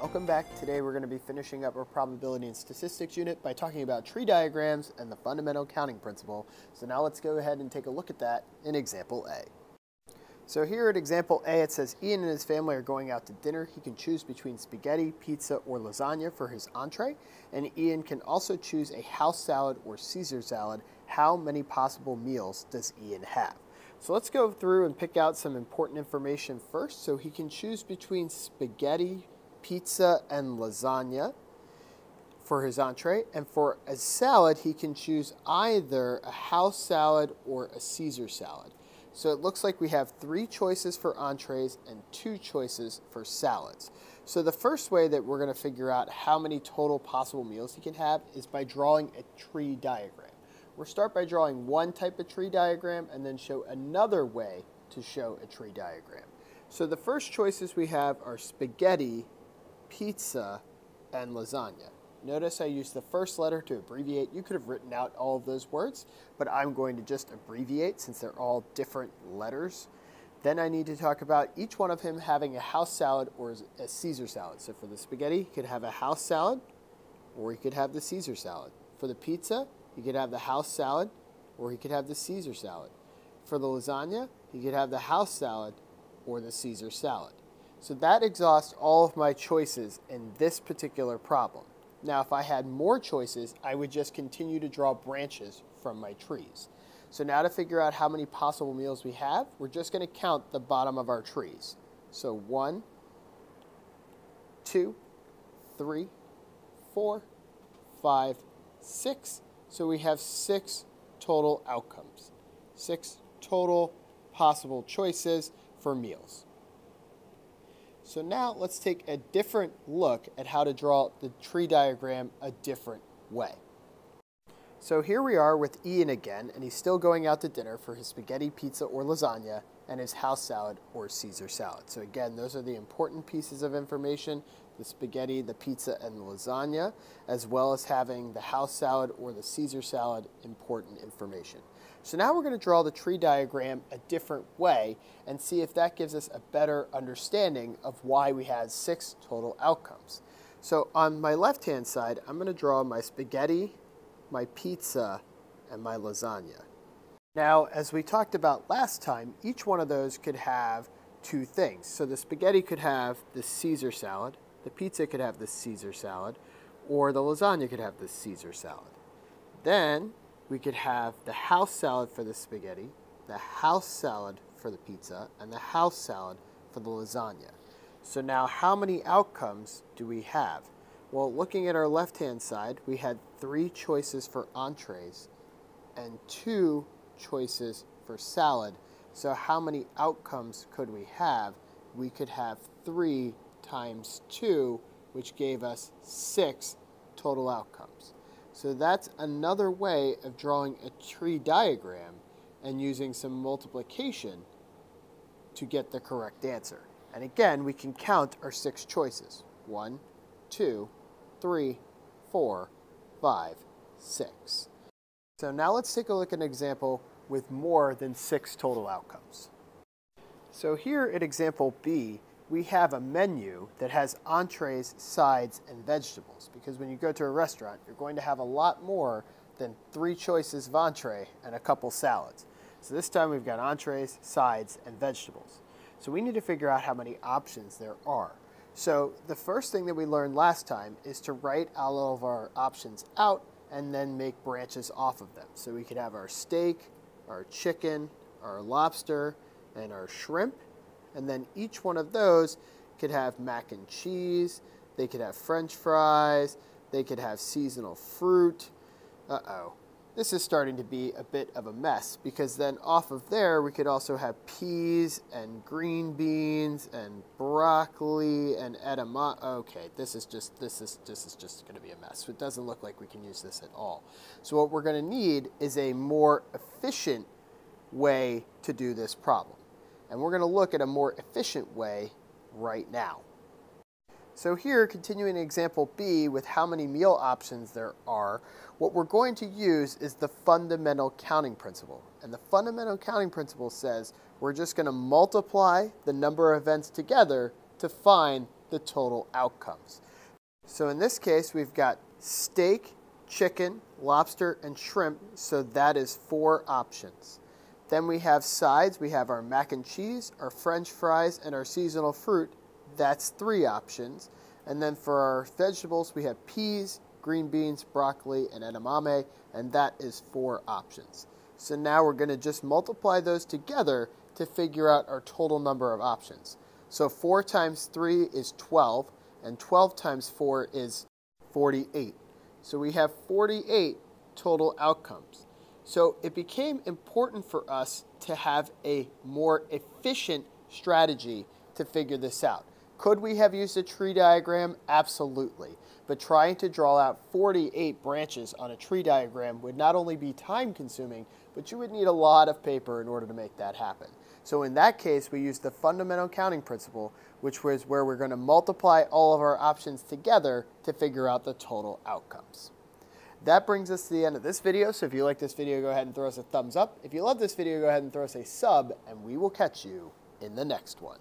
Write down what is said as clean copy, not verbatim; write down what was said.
Welcome back. Today we're going to be finishing up our probability and statistics unit by talking about tree diagrams and the fundamental counting principle. So now let's go ahead and take a look at that in example A. So here at example A, it says Ian and his family are going out to dinner. He can choose between spaghetti, pizza, or lasagna for his entree. And Ian can also choose a house salad or Caesar salad. How many possible meals does Ian have? So let's go through and pick out some important information first. So he can choose between spaghetti, pizza, and lasagna for his entree. And for a salad, he can choose either a house salad or a Caesar salad. So it looks like we have 3 choices for entrees and 2 choices for salads. So the first way that we're going to figure out how many total possible meals he can have is by drawing a tree diagram. We'll start by drawing one type of tree diagram and then show another way to show a tree diagram. So the first choices we have are spaghetti, pizza, and lasagna. Notice I used the first letter to abbreviate. You could have written out all of those words, but I'm going to just abbreviate since they're all different letters. Then I need to talk about each one of him having a house salad or a Caesar salad. So for the spaghetti, he could have a house salad or he could have the Caesar salad. For the pizza, he could have the house salad or he could have the Caesar salad. For the lasagna, he could have the house salad or the Caesar salad. So that exhausts all of my choices in this particular problem. Now, if I had more choices, I would just continue to draw branches from my trees. So now to figure out how many possible meals we have, we're just going to count the bottom of our trees. So 1, 2, 3, 4, 5, 6. So we have 6 total outcomes, 6 total possible choices for meals. So now let's take a different look at how to draw the tree diagram a different way. So here we are with Ian again, and he's still going out to dinner for his spaghetti, pizza, or lasagna, and his house salad or Caesar salad. So again, those are the important pieces of information: the spaghetti, the pizza, and the lasagna, as well as having the house salad or the Caesar salad, important information. So now we're going to draw the tree diagram a different way and see if that gives us a better understanding of why we had 6 total outcomes. So on my left-hand side, I'm going to draw my spaghetti, my pizza, and my lasagna. Now, as we talked about last time, each one of those could have 2 things. So the spaghetti could have the Caesar salad, the pizza could have the Caesar salad, or the lasagna could have the Caesar salad. Then we could have the house salad for the spaghetti, the house salad for the pizza, and the house salad for the lasagna. So now how many outcomes do we have? Well, looking at our left-hand side, we had 3 choices for entrees and 2 choices for salad. So how many outcomes could we have? We could have 3 times 2, which gave us 6 total outcomes. So that's another way of drawing a tree diagram and using some multiplication to get the correct answer. And again, we can count our 6 choices. 1, 2, 3, 4, 5, 6. So now let's take a look at an example with more than 6 total outcomes. So here at example B, we have a menu that has entrees, sides, and vegetables. Because when you go to a restaurant, you're going to have a lot more than 3 choices of entree and a couple salads. So this time we've got entrees, sides, and vegetables. So we need to figure out how many options there are. So the first thing that we learned last time is to write all of our options out and then make branches off of them. So we could have our steak, our chicken, our lobster, and our shrimp. And then each one of those could have mac and cheese, they could have French fries, they could have seasonal fruit. This is starting to be a bit of a mess, because then off of there we could also have peas and green beans and broccoli and edamame. Okay, this is just going to be a mess. It doesn't look like we can use this at all. So what we're going to need is a more efficient way to do this problem. And we're going to look at a more efficient way right now. So here, continuing example B with how many meal options there are, what we're going to use is the fundamental counting principle. And the fundamental counting principle says we're just going to multiply the number of events together to find the total outcomes. So in this case, we've got steak, chicken, lobster, and shrimp, so that is 4 options. Then we have sides. We have our mac and cheese, our french fries, and our seasonal fruit. That's 3 options. And then for our vegetables, we have peas, green beans, broccoli, and edamame, and that is 4 options. So now we're going to just multiply those together to figure out our total number of options. So 4 times 3 is 12, and 12 times 4 is 48. So we have 48 total outcomes. So it became important for us to have a more efficient strategy to figure this out. Could we have used a tree diagram? Absolutely. But trying to draw out 48 branches on a tree diagram would not only be time consuming, but you would need a lot of paper in order to make that happen. So in that case, we used the fundamental counting principle, which was where we're going to multiply all of our options together to figure out the total outcomes. That brings us to the end of this video. So if you like this video, go ahead and throw us a thumbs up. If you love this video, go ahead and throw us a sub, and we will catch you in the next one.